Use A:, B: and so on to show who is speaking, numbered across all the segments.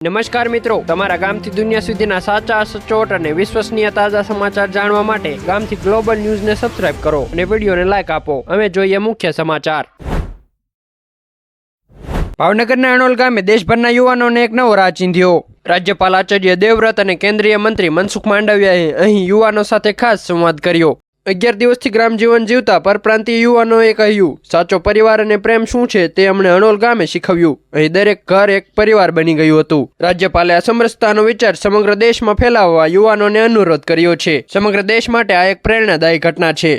A: નમસ્કાર મિત્રો, તમારા ગામથી દુનિયા સુધીના સાચા, સચોટ અને વિશ્વસનીય તાજા સમાચાર જાણવા માટે ગામથી ગ્લોબલ ન્યૂઝને સબસ્ક્રાઇબ કરો અને વિડીયોને લાઇક આપો। હવે જોઈએ મુખ્ય સમાચાર। ભાવનગરના અણોલ ગામે દેશભરના યુવાનોને એક નવો રાહ ચીંધ્યો। રાજ્યપાલ આચાર્ય દેવવ્રત અને કેન્દ્રીય મંત્રી મનસુખ માંડવિયાએ અહીં યુવાનો સાથે ખાસ સંવાદ કર્યો। 11 દિવસથી ગ્રામ જીવન જીવતા પરપ્રાંતીય યુવાનોએ કહ્યું, સાચો પરિવાર અને પ્રેમ શું છે તે અમને અણોલ ગામે શીખવ્યું। અહીં દરેક ઘર એક પરિવાર બની ગયું હતું। રાજ્યપાલે આ સમરસતાનો વિચાર સમગ્ર દેશમાં ફેલાવવા યુવાનોને અનુરોધ કર્યો છે। સમગ્ર દેશ માટે આ એક પ્રેરણાદાયી ઘટના છે।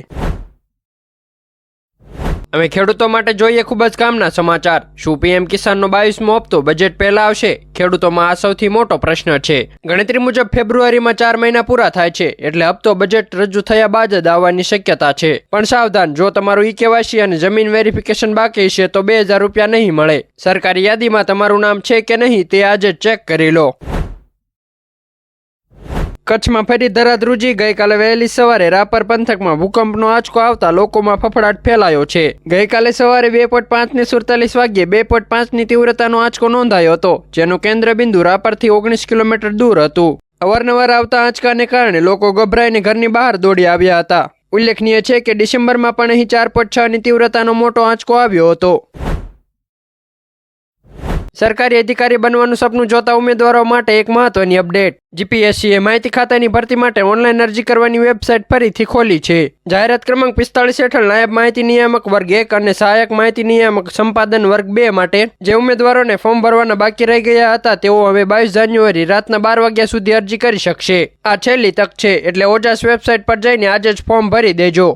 A: હવે ખેડૂતો માટે જોઈએ ખૂબ જ કામના સમાચાર। શું પીએમ કિસાનનો 22મો હપ્તો બજેટ પહેલા આવશે? ખેડૂતોમાં આ સૌથી મોટો પ્રશ્ન છે। ગણતરી મુજબ ફેબ્રુઆરીમાં 4 મહિના પૂરા થાય છે, એટલે હપ્તો બજેટ રજૂ થયા બાદ જ આવવાની શક્યતા છે। પણ સાવધાન, જો તમારું ઈ-કેવાયસી અને જમીન વેરિફિકેશન બાકી છે તો 2000 રૂપિયા નહીં મળે। સરકારી યાદીમાં તમારું નામ છે કે નહીં તે આજે ચેક કરી લો। કચ્છમાં ફરી ધરાધ્રુજી। ગઈકાલે વહેલી સવારે રાપર પંથકમાં ભૂકંપનો આંચકો આવતા લોકોમાં ફફડાટ ફેલાયો છે। ગઈકાલે સવારે 2:05:47 વાગ્યે 2.5ની તીવ્રતાનો આંચકો નોંધાયો હતો, જેનું કેન્દ્ર બિંદુ રાપરથી 19 કિલોમીટર દૂર હતું। અવારનવાર આવતા આંચકાને કારણે લોકો ગભરાઈને ઘરની બહાર દોડી આવ્યા હતા। ઉલ્લેખનીય છે કે ડિસેમ્બરમાં પણ અહીં 4.6ની તીવ્રતાનો મોટો આંચકો આવ્યો હતો। સરકારી અધિકારી બનવાનું સપનું જોતા ઉમેદવારો માટે એક મહત્વની અપડેટ। જીપીએસસીએ માહિતી ખાતાની ભરતી માટે ઓનલાઈન અરજી કરવાની વેબસાઇટ ફરીથી ખોલી છે। જાહેરાત ક્રમાંક 45 હેઠળ નાયબ માહિતી નિયામક વર્ગ 1 અને સહાયક માહિતી નિયામક સંપાદન વર્ગ 2 માટે જે ઉમેદવારોને ફોર્મ ભરવાના બાકી રહી ગયા હતા તેઓ હવે 22 જાન્યુઆરી રાતના 12 વાગ્યા સુધી અરજી કરી શકશે। આ છેલ્લી તક છે, એટલે ઓજાસ વેબસાઇટ પર જઈને આજે જ ફોર્મ ભરી દેજો।